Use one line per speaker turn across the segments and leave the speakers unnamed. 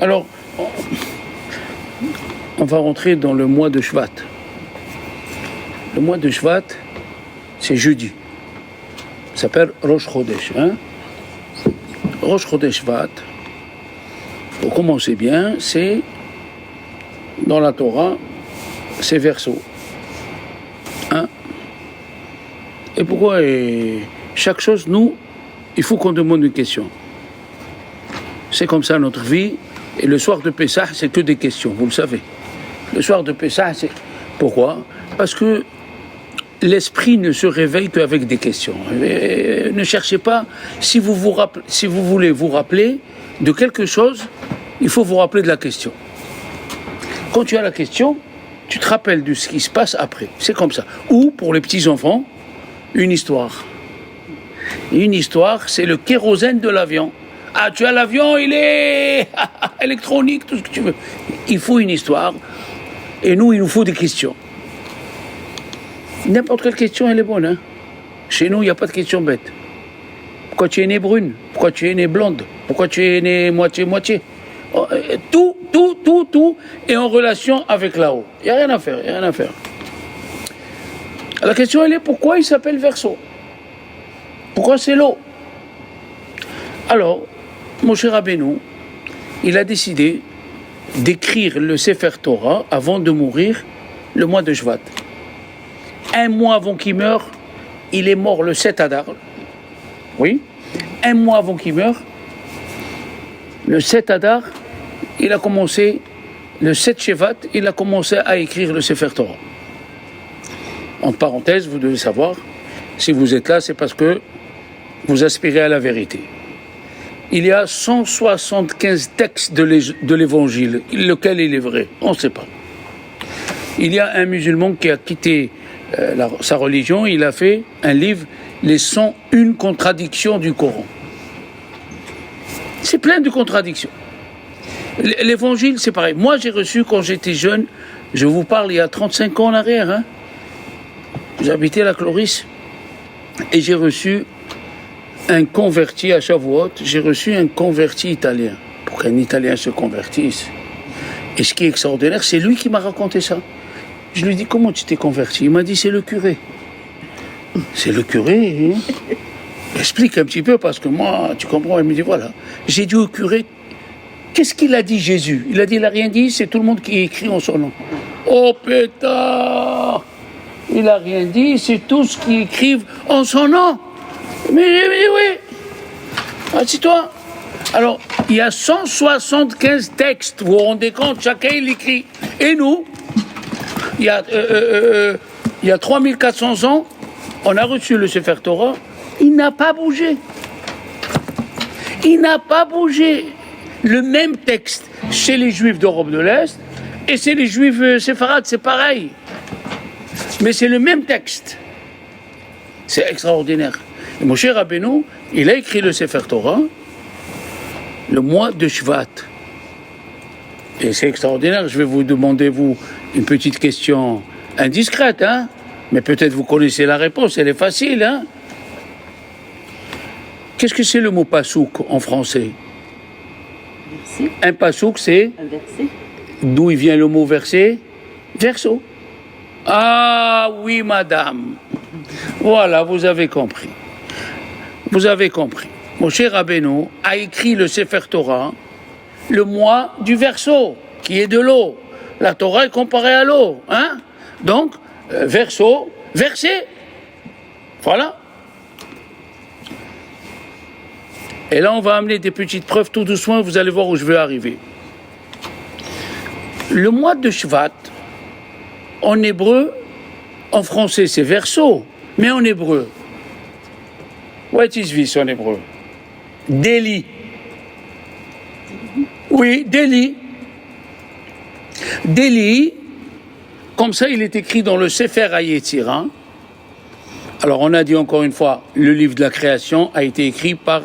Alors, on va rentrer dans le mois de Shvat. Le mois de Shvat, c'est jeudi. Ça s'appelle Rosh Chodesh. Rosh Chodesh Shvat, pour commencer bien, c'est dans la Torah, c'est verso. Et pourquoi chaque chose, nous, il faut qu'on demande une question. C'est comme ça notre vie. Et le soir de Pessah, c'est que des questions, vous le savez. Le soir de Pessah, c'est... Pourquoi ? Parce que l'esprit ne se réveille qu'avec des questions. Et ne cherchez pas, si vous voulez vous rappeler de quelque chose, il faut vous rappeler de la question. Quand tu as la question, tu te rappelles de ce qui se passe après. C'est comme ça. Ou, pour les petits-enfants, une histoire. Et une histoire, c'est le kérosène de l'avion. Ah, tu as l'avion, il est électronique, tout ce que tu veux. Il faut une histoire. Et nous, il nous faut des questions. N'importe quelle question, elle est bonne. Hein. Chez nous, il n'y a pas de question bête. Pourquoi tu es née brune ? Pourquoi tu es née blonde ? Pourquoi tu es née moitié-moitié ? Tout est en relation avec là-haut. Il n'y a rien à faire, La question, elle est pourquoi il s'appelle Verseau ? Pourquoi c'est l'eau ? Alors, Moshe Rabbeinu, il a décidé d'écrire le Sefer Torah avant de mourir le mois de Shvat. Un mois avant qu'il meure, il est mort le 7 Adar. Oui, un mois avant qu'il meure, le 7 Adar, il a commencé, le 7 Shevat, il a commencé à écrire le Sefer Torah. En parenthèse, vous devez savoir, si vous êtes là, c'est parce que vous aspirez à la vérité. Il y a 175 textes de l'évangile, lequel il est vrai, on ne sait pas. Il y a un musulman qui a quitté sa religion, il a fait un livre, les 101 contradictions du Coran. C'est plein de contradictions. L'évangile, c'est pareil. Moi, j'ai reçu, quand j'étais jeune, je vous parle il y a 35 ans en arrière, j'habitais la Cloris, et j'ai reçu un converti à Shavuot, j'ai reçu un converti italien. Pour qu'un Italien se convertisse. Et ce qui est extraordinaire, c'est lui qui m'a raconté ça. Je lui ai dit, comment tu t'es converti ? Il m'a dit, c'est le curé. C'est le curé, hein ? Explique un petit peu, parce que moi, tu comprends, il me dit, voilà. J'ai dit au curé, qu'est-ce qu'il a dit Jésus ? Il a rien dit, c'est tout le monde qui écrit en son nom. Oh pétard ! Il a rien dit, c'est tous qui écrivent en son nom. Mais oui, assis-toi. Alors, il y a 175 textes, vous vous rendez compte, chacun il écrit. Et nous, il y a 3400 ans, on a reçu le Sefer Torah, il n'a pas bougé. Il n'a pas bougé. Le même texte chez les Juifs d'Europe de l'Est et chez les Juifs séfarades, c'est pareil. Mais c'est le même texte. C'est extraordinaire. Et Moshe Rabbeinu, il a écrit le Sefer Torah le mois de Shvat. Et c'est extraordinaire. Je vais vous demander, vous, une petite question indiscrète, mais peut-être vous connaissez la réponse, elle est facile, Qu'est-ce que c'est le mot pasouk en français ?
Verset.
Un pasouk, c'est ?
Un verset.
D'où il vient le mot verset ? Verso. Ah oui, madame. Voilà, vous avez compris. Moshe Rabbeinu a écrit le Sefer Torah le mois du verso, qui est de l'eau. La Torah est comparée à l'eau, Donc, verso, verset. Voilà. Et là, on va amener des petites preuves tout doucement, vous allez voir où je veux arriver. Le mois de Shvat, en hébreu, en français, c'est verso, mais en hébreu, what is this en hébreu ? Déli. Oui, déli. Déli, comme ça, il est écrit dans le Sefer HaYetzira. Alors, on a dit encore une fois, le livre de la création a été écrit par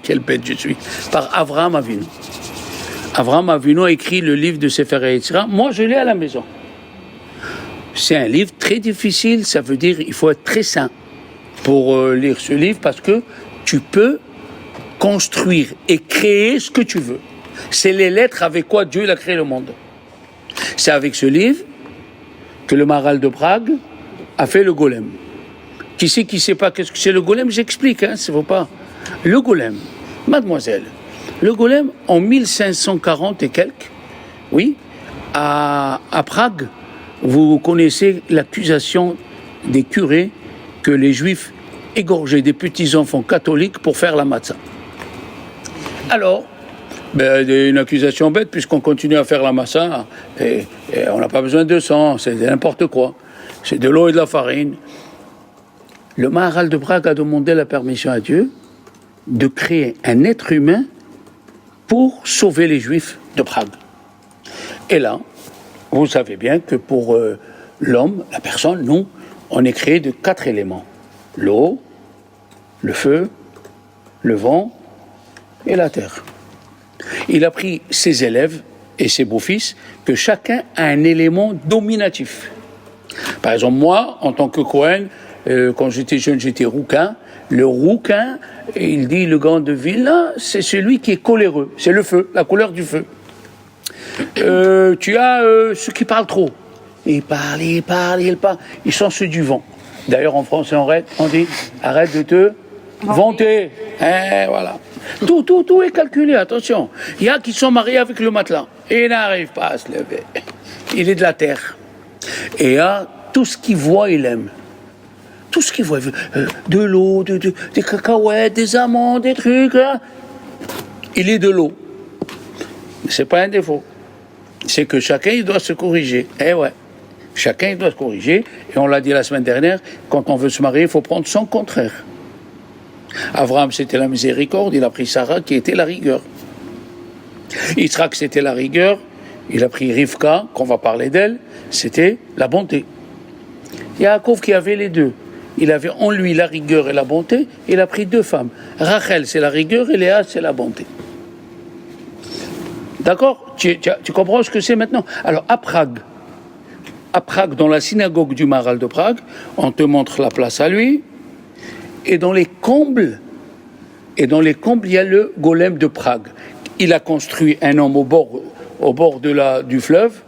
quelle bête je suis, par Avraham Avinu. Avraham Avinu a écrit le livre de Sefer HaYetzira. Moi, je l'ai à la maison. C'est un livre très difficile, ça veut dire qu'il faut être très saint pour lire ce livre, parce que tu peux construire et créer ce que tu veux. C'est les lettres avec quoi Dieu il a créé le monde. C'est avec ce livre que le Maharal de Prague a fait le golem. Qui sait pas qu'est-ce que c'est le golem? J'explique, c'est pas. Le golem, mademoiselle, le golem en 1540 et quelques, oui, à Prague, vous connaissez l'accusation des curés que les juifs égorgeaient des petits-enfants catholiques pour faire la matzah. Alors, une accusation bête, puisqu'on continue à faire la matzah, et on n'a pas besoin de sang, c'est n'importe quoi. C'est de l'eau et de la farine. Le Maharal de Prague a demandé la permission à Dieu de créer un être humain pour sauver les Juifs de Prague. Et là, vous savez bien que pour l'homme, la personne, nous, on est créé de 4 éléments. L'eau, le feu, le vent et la terre. Il a pris ses élèves et ses beaux-fils, que chacun a un élément dominatif. Par exemple, moi, en tant que Cohen, quand j'étais jeune, j'étais rouquin. Le rouquin, il dit, le grand de ville, là, c'est celui qui est coléreux. C'est le feu, la couleur du feu. Tu as ceux qui parlent trop. Ils parlent. Ils sont ceux du vent. D'ailleurs, en français, on dit, arrête de te vanter. Voilà. Tout est calculé, attention. Il y a qui sont mariés avec le matelas. Et il n'arrive pas à se lever. Il est de la terre. Et il y a tout ce qu'il voit, il aime. Tout ce qu'il voit, de l'eau, des cacahuètes, des amandes, des trucs, là. Il est de l'eau. C'est pas un défaut. C'est que chacun, il doit se corriger. Chacun, il doit se corriger. Et on l'a dit la semaine dernière, quand on veut se marier, il faut prendre son contraire. Abraham, c'était la miséricorde, il a pris Sarah, qui était la rigueur. Yitzhak, c'était la rigueur, il a pris Rivka, qu'on va parler d'elle, c'était la bonté. Yaakov, qui avait les deux, il avait en lui la rigueur et la bonté, il a pris 2 femmes. Rachel, c'est la rigueur, et Léa, c'est la bonté. D'accord? Tu comprends ce que c'est maintenant? Alors, à Prague, dans la synagogue du Maharal de Prague, on te montre la place à lui, et dans les combles, il y a le golem de Prague. Il a construit un homme au bord du fleuve,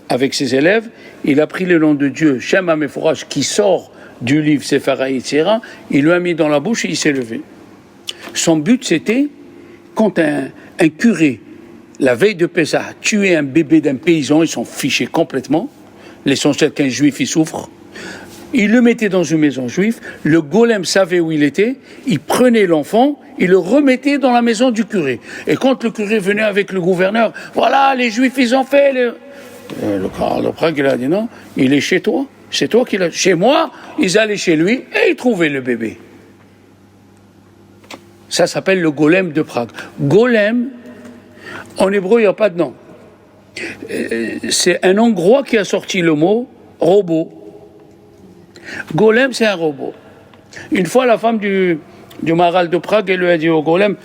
avec ses élèves. Il a pris le nom de Dieu, Shem HaMeforash, qui sort du livre Sefer HaYetzirah, il lui a mis dans la bouche et il s'est levé. Son but, c'était, quand un curé, la veille de Pessah, a tué un bébé d'un paysan, ils s'en fichaient complètement. L'essentiel qu'un juif, il souffre. Il le mettait dans une maison juive, le golem savait où il était, il prenait l'enfant, il le remettait dans la maison du curé. Et quand le curé venait avec le gouverneur, voilà, les juifs, ils ont fait... Le Prague, il a dit non, il est chez toi, c'est toi qui l'as... Chez moi, ils allaient chez lui et ils trouvaient le bébé. Ça s'appelle le golem de Prague. Golem, en hébreu, il n'y a pas de nom. C'est un Hongrois qui a sorti le mot robot. Golem, c'est un robot. Une fois, la femme du Maharal de Prague, elle lui a dit au golem,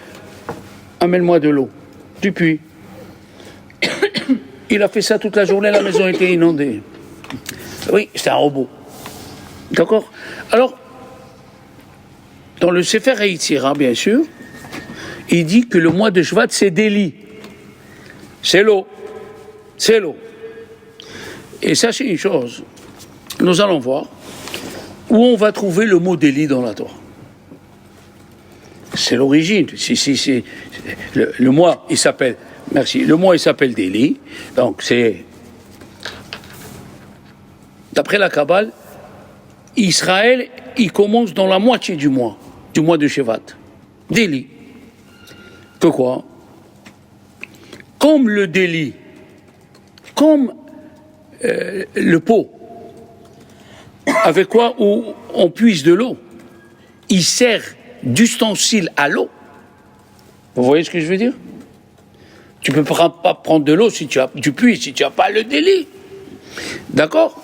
amène-moi de l'eau, du puits. Il a fait ça toute la journée, la maison était inondée. Oui, c'est un robot. D'accord? Alors, dans le Sefer HaYetzirah, bien sûr, il dit que le mois de Shvat, c'est Déli. C'est l'eau. C'est l'eau. Et sachez une chose, nous allons voir où on va trouver le mot Déli dans la Torah. C'est l'origine. Le mois, il s'appelle... Merci. Le mois, il s'appelle Déli. Donc, c'est... D'après la Kabbale, Israël, il commence dans la moitié du mois de Shevat. Déli. Que quoi? Comme le Déli, comme le pot, avec quoi où on puise de l'eau, il sert d'ustensile à l'eau. Vous voyez ce que je veux dire? Tu ne peux pas prendre de l'eau si tu as du puits, si tu n'as pas le Déli. D'accord?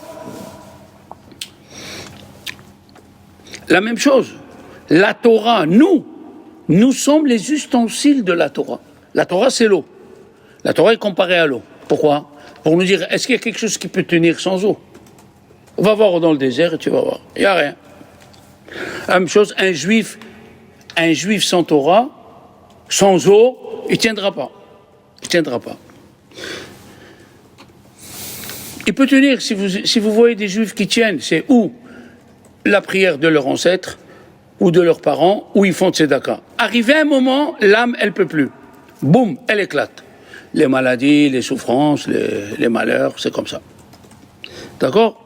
La même chose. La Torah, nous sommes les ustensiles de la Torah. La Torah, c'est l'eau. La Torah est comparée à l'eau. Pourquoi? Pour nous dire, est-ce qu'il y a quelque chose qui peut tenir sans eau? On va voir dans le désert et tu vas voir. Il n'y a rien. La même chose, un juif sans Torah, sans eau, il ne tiendra pas. Il ne tiendra pas. Il peut tenir, si vous voyez des juifs qui tiennent, c'est ou la prière de leurs ancêtres, ou de leurs parents, ou ils font tzedaka. Arrivé un moment, l'âme, elle ne peut plus. Boum, elle éclate. Les maladies, les souffrances, les malheurs, c'est comme ça. D'accord?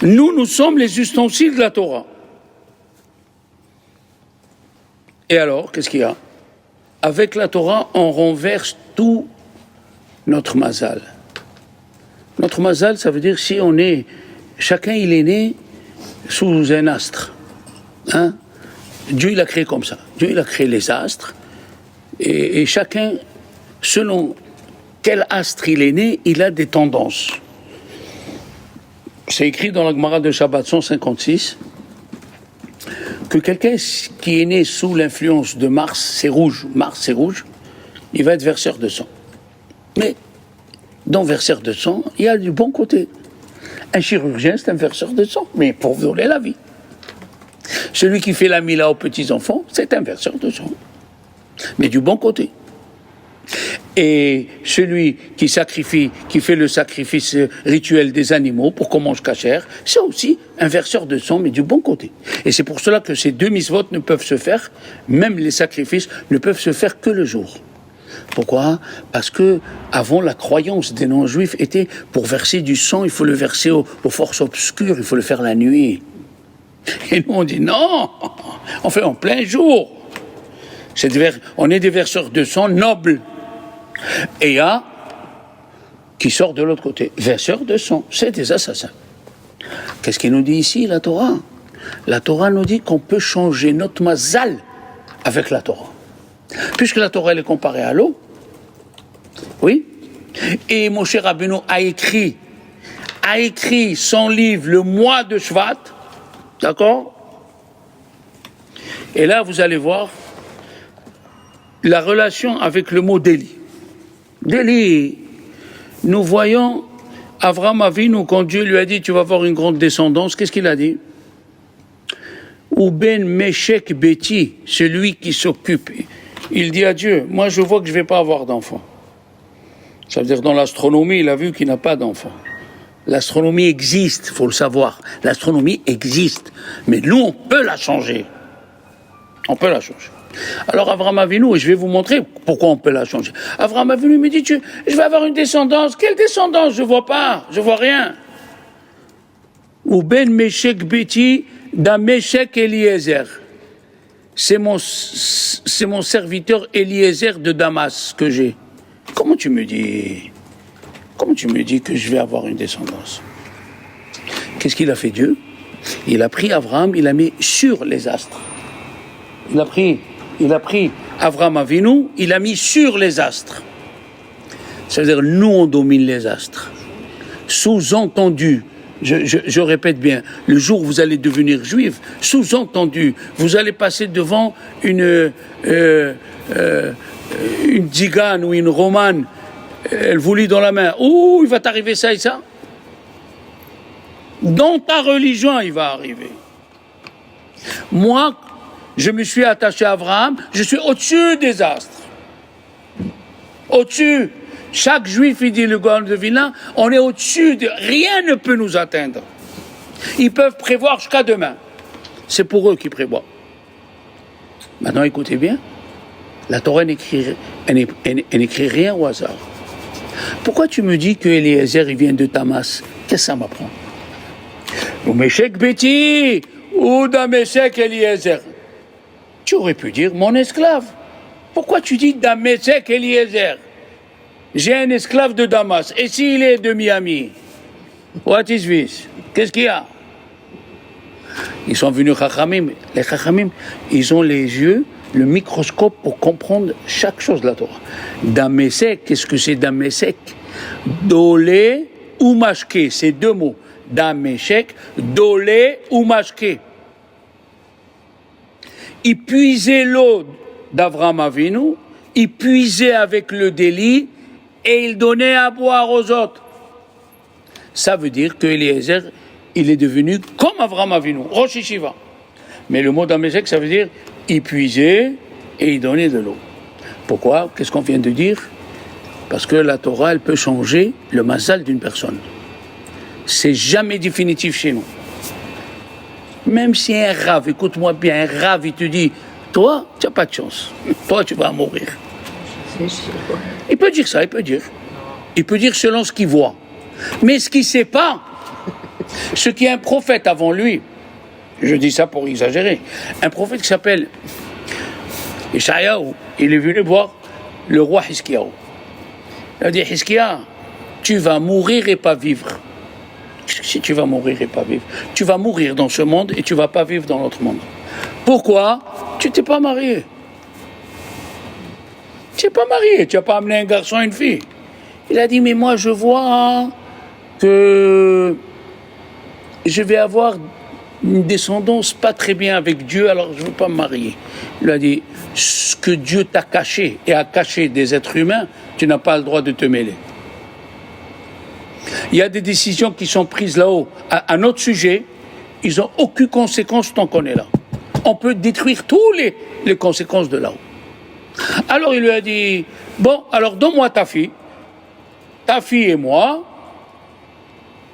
Nous sommes les ustensiles de la Torah. Et alors, qu'est-ce qu'il y a? Avec la Torah, on renverse tout notre mazal. Notre mazal, ça veut dire si on est... Chacun, il est né sous un astre. Hein? Dieu, il a créé comme ça. Dieu, il a créé les astres. Et chacun, selon quel astre il est né, il a des tendances. C'est écrit dans la Gemara de Shabbat 156 que quelqu'un qui est né sous l'influence de Mars, c'est rouge. Mars, c'est rouge. Il va être verseur de sang. Mais dans verseur de sang, il y a du bon côté. Un chirurgien, c'est un verseur de sang, mais pour voler la vie. Celui qui fait la mila aux petits-enfants, c'est un verseur de sang, mais du bon côté. Et celui qui sacrifie, qui fait le sacrifice rituel des animaux pour qu'on mange cachère, c'est aussi un verseur de sang, mais du bon côté. Et c'est pour cela que ces deux mitzvot ne peuvent se faire, même les sacrifices ne peuvent se faire que le jour. Pourquoi? Parce que avant la croyance des non-juifs était pour verser du sang, il faut le verser aux forces obscures, il faut le faire la nuit. Et nous on dit non, on fait en plein jour. On est des verseurs de sang nobles. Et il y a qui sort de l'autre côté, verseurs de sang, c'est des assassins. Qu'est-ce qu'il nous dit ici, la Torah? La Torah nous dit qu'on peut changer notre mazal avec la Torah. Puisque la Torah elle est comparée à l'eau, oui, et Moshe Rabbeinu a écrit son livre le mois de Shvat, d'accord? Et là vous allez voir la relation avec le mot délit. Délit, nous voyons Avraham Avinu quand Dieu lui a dit tu vas avoir une grande descendance, qu'est-ce qu'il a dit? Ou ben Meshek Beti, celui qui s'occupe. Il dit à Dieu, moi je vois que je ne vais pas avoir d'enfant. Ça veut dire dans l'astronomie, il a vu qu'il n'a pas d'enfant. L'astronomie existe, il faut le savoir. L'astronomie existe, mais nous on peut la changer. On peut la changer. Alors Avraham Avinu, et je vais vous montrer pourquoi on peut la changer. Avraham Avinu me dit, je vais avoir une descendance. Quelle descendance? Je ne vois pas, je ne vois rien. Ou ben Meshek Beti da Meshek Eliezer. C'est mon serviteur Eliezer de Damas que j'ai. Comment tu me dis que je vais avoir une descendance? Qu'est-ce qu'il a fait Dieu? Il a pris Avraham, il l'a mis sur les astres. Il a pris Avraham Avinu, il l'a mis sur les astres. C'est-à-dire, nous on domine les astres. Sous-entendu, je répète bien, le jour où vous allez devenir juif, sous-entendu, vous allez passer devant une tzigane ou une romane, elle vous lit dans la main, ouh, il va t'arriver ça et ça. Dans ta religion, il va arriver. Moi, je me suis attaché à Abraham, je suis au-dessus des astres. Au-dessus. Chaque juif, il dit le Gaon de Vilna, on est au-dessus de... Rien ne peut nous atteindre. Ils peuvent prévoir jusqu'à demain. C'est pour eux qu'ils prévoient. Maintenant, écoutez bien. La Torah n'écrit rien au hasard. Pourquoi tu me dis que Eliezer, il vient de Damas? Qu'est-ce que ça m'apprend? Ou Meshek Beti, ou Dameshek Eliezer. Tu aurais pu dire mon esclave. Pourquoi tu dis Dameshek Eliezer? J'ai un esclave de Damas. Et s'il est de Miami? What is this? Qu'est-ce qu'il y a? Ils sont venus Chachamim. Les Chachamim, ils ont les yeux, le microscope pour comprendre chaque chose de la Torah. Dameshek, qu'est-ce que c'est Dameshek? Dolé ou mashké, c'est deux mots. Dameshek, dolé ou mashké. Il puisait l'eau d'Avraham Avinu, il puisait avec le délit et il donnait à boire aux autres. Ça veut dire que Eliezer, il est devenu comme Avraham Avinu, Rosh Yeshiva. Mais le mot Dameshek, ça veut dire il puisait et il donnait de l'eau. Pourquoi? Qu'est-ce qu'on vient de dire? Parce que la Torah, elle peut changer le mazal d'une personne. C'est jamais définitif chez nous. Même si un rave, écoute-moi bien, un rave, il te dit, toi, tu n'as pas de chance. Toi, tu vas mourir. Il peut dire ça, il peut dire. Il peut dire selon ce qu'il voit. Mais ce qu'il ne sait pas, ce qui est un prophète avant lui, je dis ça pour exagérer, un prophète qui s'appelle Ishaïaou, il est venu voir le roi Hiskiyahu. Il a dit, Hiskiya, tu vas mourir et pas vivre. Si tu vas mourir et pas vivre, tu vas mourir dans ce monde et tu ne vas pas vivre dans l'autre monde. Pourquoi? Tu t'es pas marié. Tu n'es pas marié, tu n'as pas amené un garçon et une fille. Il a dit, mais moi je vois que je vais avoir une descendance pas très bien avec Dieu, alors je ne veux pas me marier. Il a dit, ce que Dieu t'a caché et a caché des êtres humains, tu n'as pas le droit de te mêler. Il y a des décisions qui sont prises là-haut à notre sujet, ils n'ont aucune conséquence tant qu'on est là. On peut détruire toutes les conséquences de là-haut. Alors il lui a dit, bon, alors donne-moi ta fille et moi,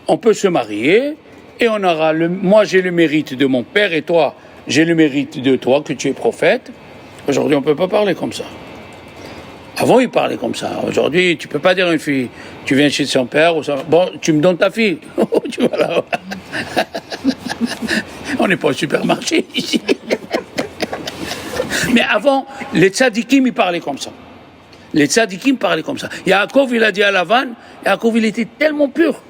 on peut se marier, et on aura moi j'ai le mérite de mon père, et toi, j'ai le mérite de toi, que tu es prophète. Aujourd'hui, on ne peut pas parler comme ça. Avant, il parlait comme ça. Aujourd'hui, tu ne peux pas dire à une fille, tu viens chez son père, ou ça, bon, tu me donnes ta fille. Tu vois là. On n'est pas au supermarché ici. Mais avant, les tzadikim, ils parlaient comme ça. Les tzadikim parlaient comme ça. Yaakov, il a dit à Lavan, Yaakov, il était tellement pur.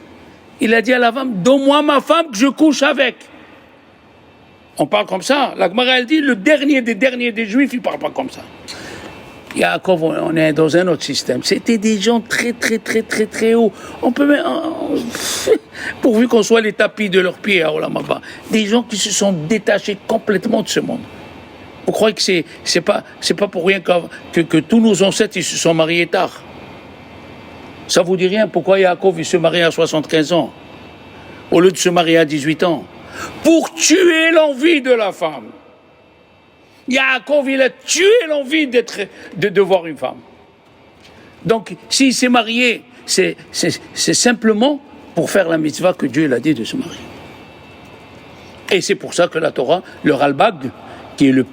Il a dit à Lavan, donne-moi ma femme que je couche avec. On parle comme ça. La Gemara, elle dit, le dernier des Juifs, il ne parle pas comme ça. Yaakov, on est dans un autre système. C'était des gens très, très, très, très, très hauts. On peut même, pourvu qu'on soit les tapis de leurs pieds à Olam Haba. Des gens qui se sont détachés complètement de ce monde. Vous croyez que c'est pas pour rien que tous nos ancêtres ils se sont mariés tard? Ça vous dit rien? Pourquoi Yaakov il se marie à 75 ans au lieu de se marier à 18 ans? Pour tuer l'envie de la femme. Yaakov il a tué l'envie de voir une femme. Donc s'il s'est marié, c'est simplement pour faire la mitzvah que Dieu l'a dit de se marier. Et c'est pour ça que la Torah, le Ralbag, qui est le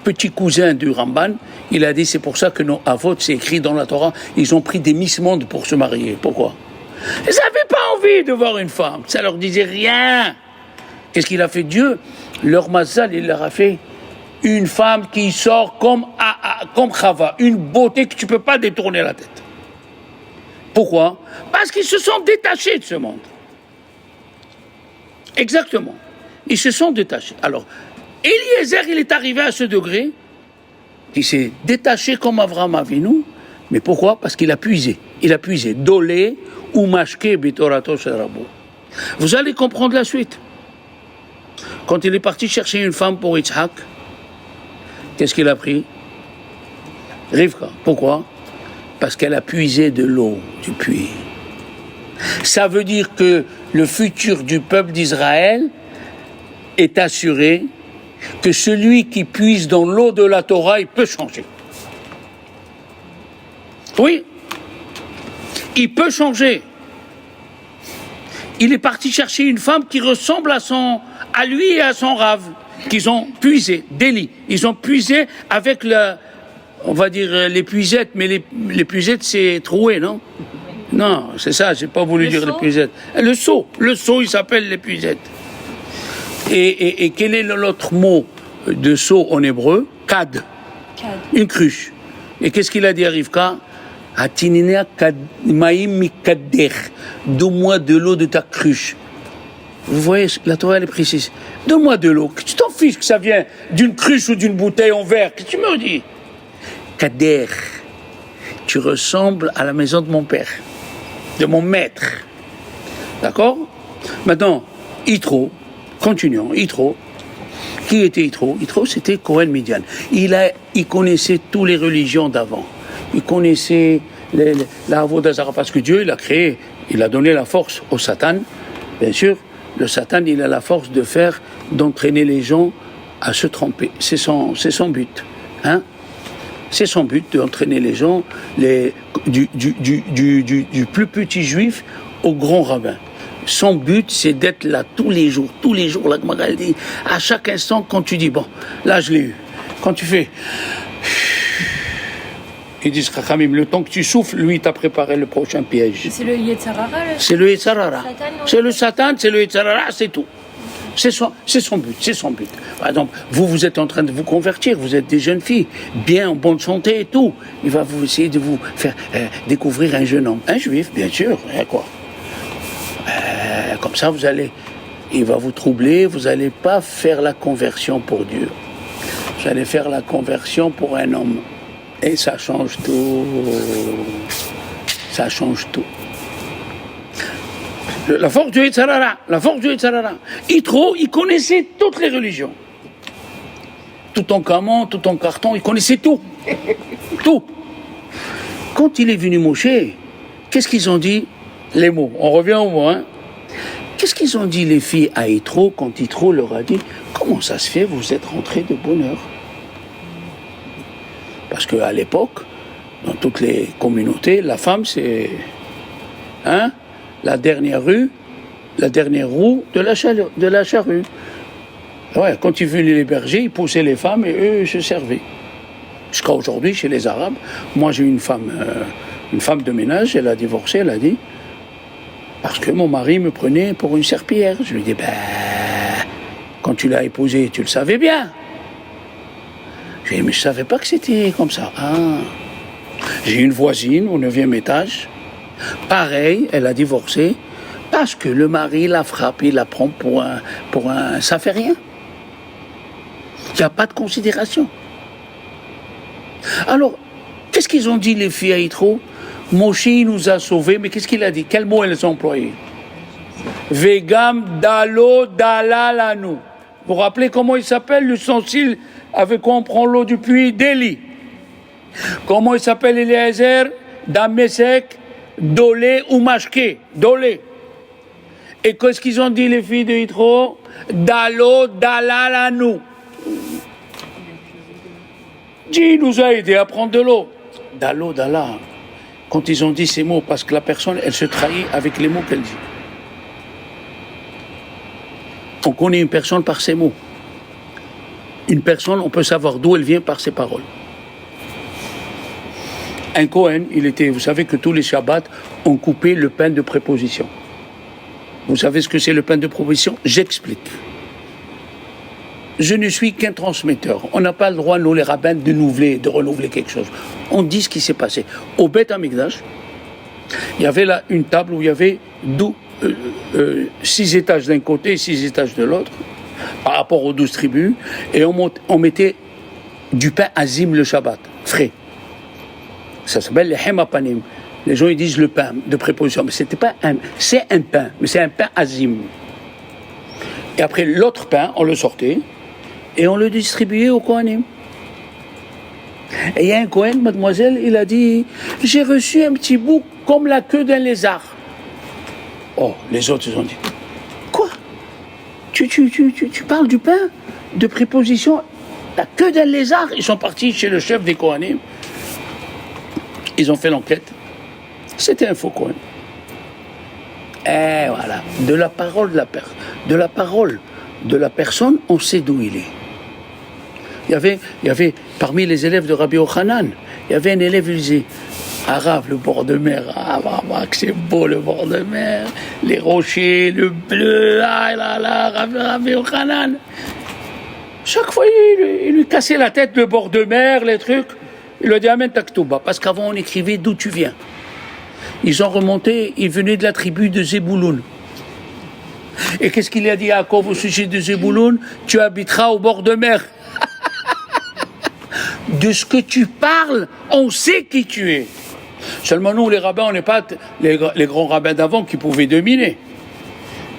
petit cousin du Ramban, il a dit, c'est pour ça que nos avot, c'est écrit dans la Torah, ils ont pris des Miss Monde pour se marier. Pourquoi? Ils n'avaient pas envie de voir une femme, ça leur disait rien. Qu'est-ce qu'il a fait Dieu? Leur mazal, il leur a fait une femme qui sort comme Chava, une beauté que tu ne peux pas détourner la tête. Pourquoi? Parce qu'ils se sont détachés de ce monde. Exactement. Ils se sont détachés. Alors, Eliezer, il est arrivé à ce degré qu'il s'est détaché comme Avraham Avinu, mais pourquoi? Parce qu'il a puisé. Il a puisé. Dolé ou mashke bitorato sherabo. Vous allez comprendre la suite. Quand il est parti chercher une femme pour Yitzhak, qu'est-ce qu'il a pris? Rivka. Pourquoi? Parce qu'elle a puisé de l'eau du puits. Ça veut dire que le futur du peuple d'Israël est assuré, que celui qui puise dans l'eau de la Torah, il peut changer. Oui, il peut changer. Il est parti chercher une femme qui ressemble à lui et à son rave, qu'ils ont puisé, d'Élie. Ils ont puisé avec on va dire les puisettes, mais les puisettes c'est troué, non? Non, c'est ça, j'ai pas voulu dire les puisettes. Le seau, il s'appelle les puisettes. Et quel est l'autre mot de seau en hébreu? Kad. Une cruche. Et qu'est-ce qu'il a dit à Rivka? Atinina maïm mikader. Donne-moi de l'eau de ta cruche. Vous voyez, la Torah elle est précise. Donne-moi de l'eau. Tu t'en fiches que ça vient d'une cruche ou d'une bouteille en verre. Qu'est-ce que tu me dis? Kader. Tu ressembles à la maison de mon père, de mon maître. D'accord? Maintenant, Yitro. Continuons. Yitro. Qui était Yitro? Yitro, c'était Cohen Midian. Il connaissait toutes les religions d'avant. Il connaissait la Avodah parce que Dieu, il a créé, il a donné la force au Satan. Bien sûr, le Satan, il a la force d'entraîner les gens à se tromper. C'est son but. Hein? C'est son but d'entraîner les gens, du plus petit juif au grand rabbin. Son but, c'est d'être là tous les jours, la Gemara elle dit, à chaque instant, quand tu dis, bon, là je l'ai eu. Quand tu fais, ils disent, Chachamim, le temps que tu souffles, lui, t'a préparé le prochain piège.
C'est le Yetzarara.
C'est le Yetzarara. C'est le Satan, c'est le Yetzarara, c'est tout. C'est son but. Par exemple, vous êtes en train de vous convertir, vous êtes des jeunes filles, bien en bonne santé et tout. Il va vous essayer de vous faire découvrir un jeune homme. Un juif, bien sûr, et quoi. Comme ça, il va vous troubler, vous n'allez pas faire la conversion pour Dieu. Vous allez faire la conversion pour un homme. Et ça change tout. Ça change tout. La force du Yetzarara. Yitro, il connaissait toutes les religions. Tout en camon, tout en carton, il connaissait tout. Tout. Quand il est venu Moshe, qu'est-ce qu'ils ont dit? Les mots. On revient au mot, hein. Qu'est-ce qu'ils ont dit les filles à Yitro quand Yitro leur a dit « Comment ça se fait, vous êtes rentrés de bonne heure ?» Parce qu'à l'époque, dans toutes les communautés, la femme c'est la dernière roue de la charrue. Ouais, quand ils venaient les bergers, ils poussaient les femmes et eux se servaient. Jusqu'à aujourd'hui, chez les Arabes, moi j'ai une femme de ménage, elle a divorcé, elle a dit parce que mon mari me prenait pour une serpillière. Je lui dis, quand tu l'as épousée, tu le savais bien. Je lui dis, mais je ne savais pas que c'était comme ça. J'ai une voisine au 9e étage, pareil, elle a divorcé, parce que le mari la frappe, il la prend pour un ça fait rien. Il n'y a pas de considération. Alors, qu'est-ce qu'ils ont dit les filles à Yitro? Moshe nous a sauvés, mais qu'est-ce qu'il a dit? Quel mot elles ont employé? Vegam dalo dalalanu. Vous vous rappelez comment il s'appelle l'ustensile avec quoi on prend l'eau du puits? D'Eli. Comment il s'appelle Eliezer? Damesek, Dolé ou Mashke. Dolé. Et qu'est-ce qu'ils ont dit les filles de Yitro? Dalo dalalanu. Dieu nous a aidés à prendre de l'eau. Dalo dala. Quand ils ont dit ces mots, parce que la personne, elle se trahit avec les mots qu'elle dit. On connaît une personne par ses mots. Une personne, on peut savoir d'où elle vient par ses paroles. Un Cohen, vous savez que tous les Shabbats ont coupé le pain de préposition. Vous savez ce que c'est le pain de préposition? J'explique. Je ne suis qu'un transmetteur. On n'a pas le droit, nous les rabbins, de renouveler quelque chose. On dit ce qui s'est passé. Au Beth Amikdash, il y avait là une table où il y avait 6 étages d'un côté et 6 étages de l'autre, par rapport aux 12 tribus, et on mettait du pain azim le Shabbat, frais. Ça s'appelle le hemapanim. Les gens ils disent le pain de préposition, mais c'est un pain, mais c'est un pain azim. Et après l'autre pain, on le sortait et on le distribuait aux Kohanim. Et il y a un Kohen, mademoiselle, il a dit « J'ai reçu un petit bout comme la queue d'un lézard. » Oh, les autres, ils ont dit « Quoi? Tu parles du pain de préposition, la queue d'un lézard ?» Ils sont partis chez le chef des Kohanim. Ils ont fait l'enquête. C'était un faux Kohen. Et voilà, de la parole de la personne, on sait d'où il est. Il y avait parmi les élèves de Rabbi Yochanan, il y avait un élève, il disait Arabe, le bord de mer, c'est beau le bord de mer, les rochers, le bleu, Rabbi Yochanan. Chaque fois, il lui cassait la tête, le bord de mer, les trucs. Il lui a dit Amen Taktouba, parce qu'avant on écrivait d'où tu viens. Ils ont remonté, ils venaient de la tribu de Zébouloun. Et qu'est-ce qu'il a dit à Yaakov au sujet de Zébouloun? Tu habiteras au bord de mer. De ce que tu parles, on sait qui tu es. Seulement nous, les rabbins, on n'est pas les grands rabbins d'avant qui pouvaient dominer.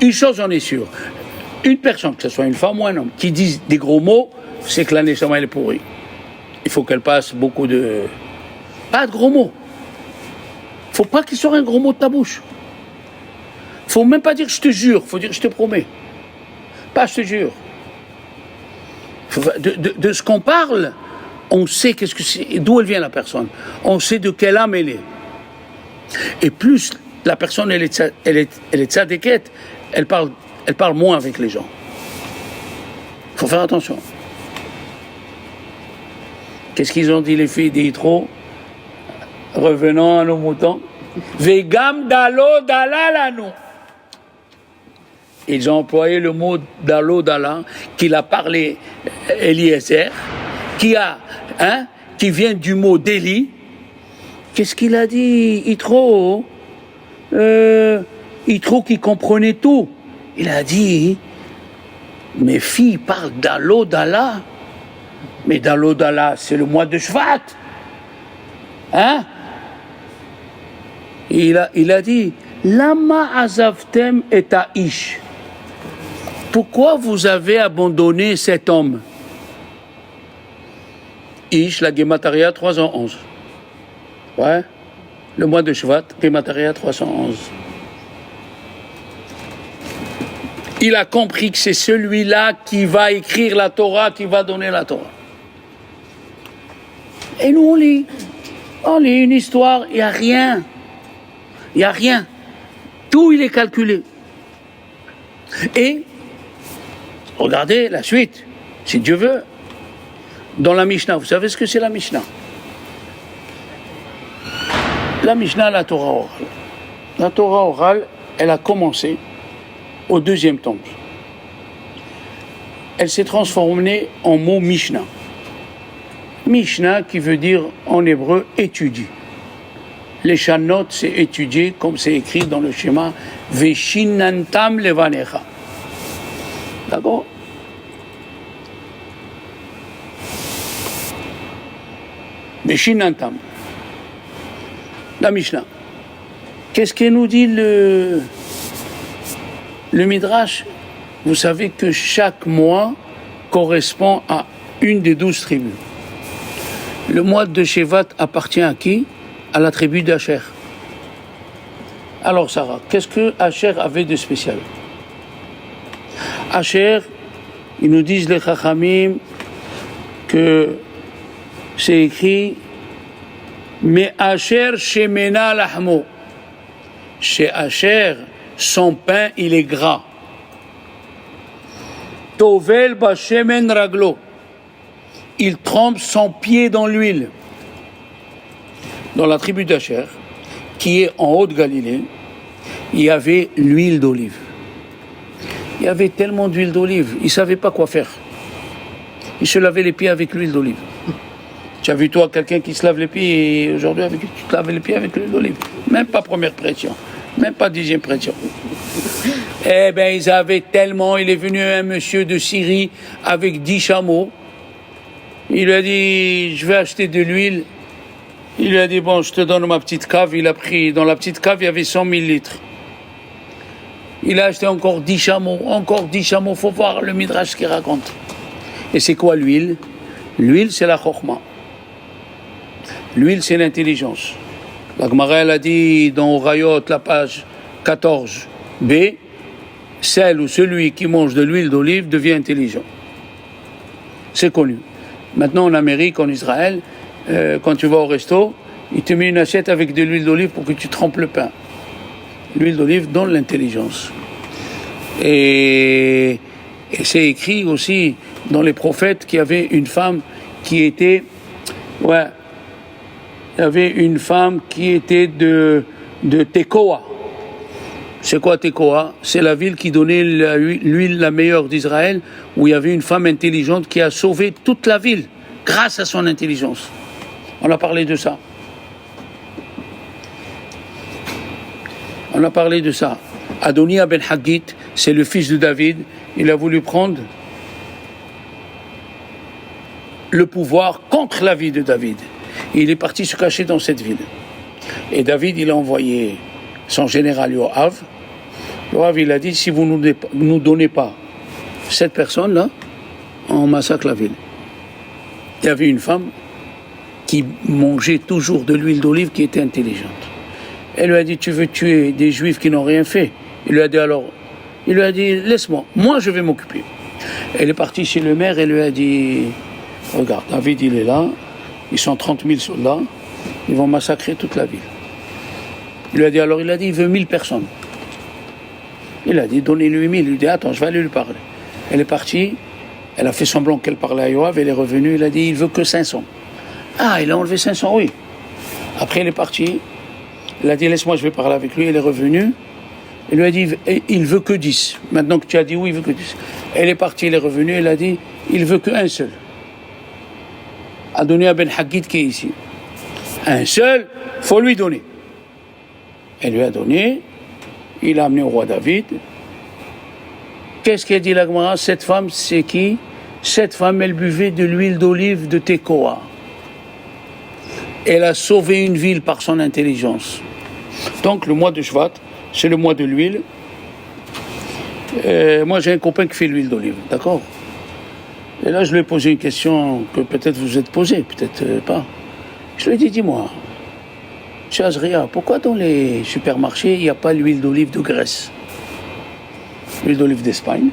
Une chose, on est sûr. Une personne, que ce soit une femme ou un homme, qui dise des gros mots, c'est que l'année elle est pourrie. Il faut qu'elle passe beaucoup de... Pas de gros mots. Il ne faut pas qu'il sorte un gros mot de ta bouche. Il ne faut même pas dire je te jure, il faut dire je te promets. Pas je te jure. De ce qu'on parle, on sait qu'est-ce que c'est, d'où elle vient la personne. On sait de quelle âme elle est. Et plus la personne elle est tzadékette, elle parle moins avec les gens. Il faut faire attention. Qu'est-ce qu'ils ont dit les filles d'Yitro? Revenons à nos moutons. Vegam dalo dalalanu. Ils ont employé le mot dalo dala, qu'il a parlé Eliezer, qui vient du mot délit. Qu'est-ce qu'il a dit, Yitro? Yitro qui comprenait tout. Il a dit, mes filles parlent dalo dala. Mais dalo dala, c'est le mois de Shvat. Hein? Il a dit, Lama azavtem et ish. Pourquoi vous avez abandonné cet homme? Ish, la Gemataria 311. Ouais. Le mois de Shvat, Gemataria 311. Il a compris que c'est celui-là qui va écrire la Torah, qui va donner la Torah. Et nous, on lit une histoire, il n'y a rien. Il n'y a rien. Tout, il est calculé. Et, regardez la suite, si Dieu veut. Dans la Mishnah, vous savez ce que c'est la Mishnah? La Mishnah, la Torah orale. La Torah orale, elle a commencé au deuxième temple. Elle s'est transformée en mot Mishnah. Mishnah qui veut dire en hébreu étudier. Les chanot, c'est étudier, comme c'est écrit dans le schéma Veshinantam levanecha. D'accord? Veshinantam. La Mishnah. Qu'est-ce que nous dit le Midrash? Vous savez que chaque mois correspond à une des 12 tribus. Le mois de Shevat appartient à qui? À la tribu d'Asher. Alors Sarah, qu'est-ce que Asher avait de spécial? Asher, ils nous disent les Chachamim que c'est écrit mais Asher shemena lahmo. Chez Asher, son pain il est gras. Tovel ba shemen raglo. Il trempe son pied dans l'huile. Dans la tribu d'Asher, qui est en Haute-Galilée, il y avait l'huile d'olive. Il y avait tellement d'huile d'olive, ils ne savaient pas quoi faire. Ils se lavaient les pieds avec l'huile d'olive. Tu as vu toi quelqu'un qui se lave les pieds et aujourd'hui tu te laves les pieds avec l'huile d'olive? Même pas première pression, même pas 10e pression. Eh bien, ils avaient tellement, il est venu un monsieur de Syrie avec 10 chameaux. Il lui a dit, je vais acheter de l'huile. Il lui a dit, bon, je te donne ma petite cave. Il a pris, dans la petite cave, il y avait 100 000 litres. Il a acheté encore 10 chameaux, faut voir le Midrash qui raconte. Et c'est quoi l'huile? L'huile, c'est la chokhma. L'huile, c'est l'intelligence. La Gemara, elle a dit dans Orayot, la page 14b, celle ou celui qui mange de l'huile d'olive devient intelligent. C'est connu. Maintenant, en Amérique, en Israël, quand tu vas au resto, il te met une assiette avec de l'huile d'olive pour que tu trempes le pain. L'huile d'olive donne l'intelligence. Et c'est écrit aussi dans les prophètes qu'il y avait une femme qui était... Ouais, il y avait une femme qui était de Tekoa. C'est quoi Tekoa? C'est la ville qui donnait l'huile la meilleure d'Israël, où il y avait une femme intelligente qui a sauvé toute la ville grâce à son intelligence. On a parlé de ça. On a parlé de ça. Adoniya ben Haggit, c'est le fils de David. Il a voulu prendre le pouvoir contre la vie de David. Et il est parti se cacher dans cette ville. Et David, il a envoyé son général Yoav. Yoav, il a dit, si vous ne nous donnez pas cette personne-là, on massacre la ville. Il y avait une femme qui mangeait toujours de l'huile d'olive, qui était intelligente. Elle lui a dit, tu veux tuer des juifs qui n'ont rien fait? Il lui a dit, alors, laisse-moi, moi je vais m'occuper. Elle est partie chez le maire et lui a dit, regarde, David il est là, ils sont 30 000 soldats, ils vont massacrer toute la ville. Il lui a dit, alors il a dit, il veut 1000 personnes. Il a dit, donnez-lui 1000. Il lui a dit, attends, je vais aller lui parler. Elle est partie, elle a fait semblant qu'elle parlait à Yoav, elle est revenue, il a dit, il veut que 500. Ah, il a enlevé 500, oui. Après, elle est partie, elle a dit, laisse-moi, je vais parler avec lui, elle est revenue. Il lui a dit, il veut que 10. Maintenant que tu as dit oui, il veut que 10. Elle est partie, elle est revenue, elle a dit, il veut qu'un seul. A donné à Ben Haggid qui est ici. Un seul, il faut lui donner. Elle lui a donné, il a amené au roi David. Qu'est-ce qu'a dit la Gemara? Cette femme, c'est qui? Cette femme, elle buvait de l'huile d'olive de Tekoa. Elle a sauvé une ville par son intelligence. Donc le mois de Shvat, c'est le mois de l'huile. Moi, j'ai un copain qui fait l'huile d'olive, d'accord? Et là, je lui ai posé une question que peut-être vous êtes posée, peut-être pas. Je lui ai dit, dis-moi, Chazria, pourquoi dans les supermarchés, il n'y a pas l'huile d'olive de Grèce? L'huile d'olive d'Espagne,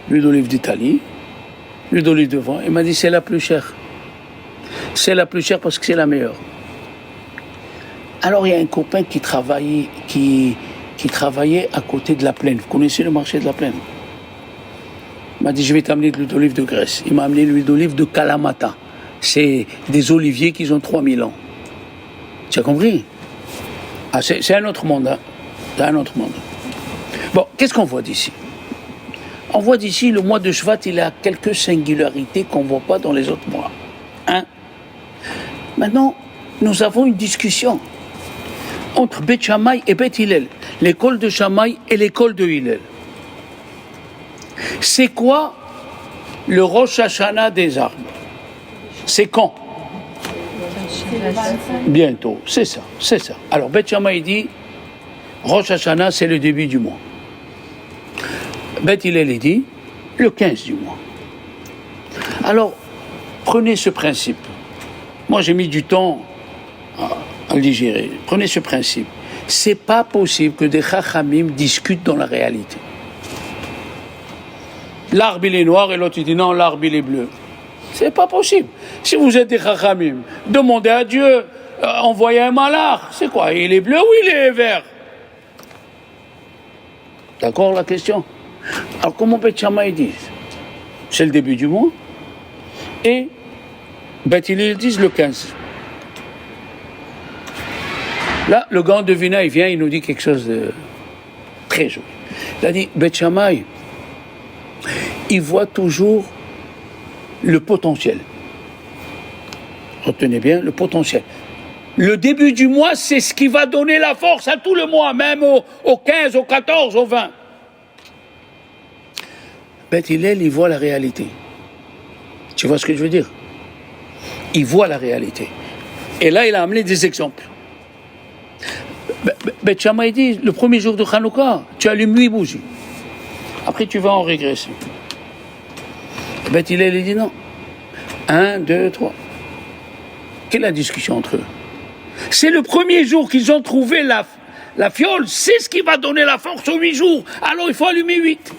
l'huile d'olive d'Italie, l'huile d'olive de vin. Il m'a dit, c'est la plus chère. C'est la plus chère parce que c'est la meilleure. Alors, il y a un copain qui travaillait à côté de la Plaine. Vous connaissez le marché de la Plaine? Il m'a dit, je vais t'amener de l'huile d'olive de Grèce. Il m'a amené l'huile d'olive de Kalamata. C'est des oliviers qui ont 3000 ans. Tu as compris? Ah, c'est un autre monde. Hein? C'est un autre monde. Bon, qu'est-ce qu'on voit d'ici? On voit d'ici, le mois de Shvat, il a quelques singularités qu'on ne voit pas dans les autres mois. Hein? Maintenant, nous avons une discussion entre Beth Shammai et Beth Hillel, l'école de Shammai et l'école de Hillel. C'est quoi le Rosh Hashanah des armes? C'est quand? Bientôt, c'est ça, c'est ça. Alors Beth Shammai dit, Rosh Hashanah c'est le début du mois. Beth Hillel dit, le 15 du mois. Alors, prenez ce principe. Moi j'ai mis du temps à le digérer. Prenez ce principe. C'est pas possible que des chachamim discutent dans la réalité. L'arbre il est noir et l'autre il dit non, l'arbre il est bleu. C'est pas possible. Si vous êtes des chachamim, demandez à Dieu, envoyez un malach. C'est quoi? Il est bleu ou il est vert? D'accord la question? Alors comment Beth Shammai dit? C'est le début du mois. Et Beth Hillel disent le 15. Là, le grand devineur, il vient, il nous dit quelque chose de très joli. Il a dit, Beth Shammai, il voit toujours le potentiel. Retenez bien, le potentiel. Le début du mois, c'est ce qui va donner la force à tout le mois, même au 15, au 14, au 20. Beth Hillel, il voit la réalité. Tu vois ce que je veux dire? Il voit la réalité. Et là, il a amené des exemples. Beth Shammai dit, le premier jour de Hanouka, tu allumes 8 bougies. Après, tu vas en régresser. Beth Hillel, il dit non. 1, 2, 3. Quelle est la discussion entre eux? C'est le premier jour qu'ils ont trouvé la fiole, c'est ce qui va donner la force aux 8 jours. Alors, il faut allumer 8.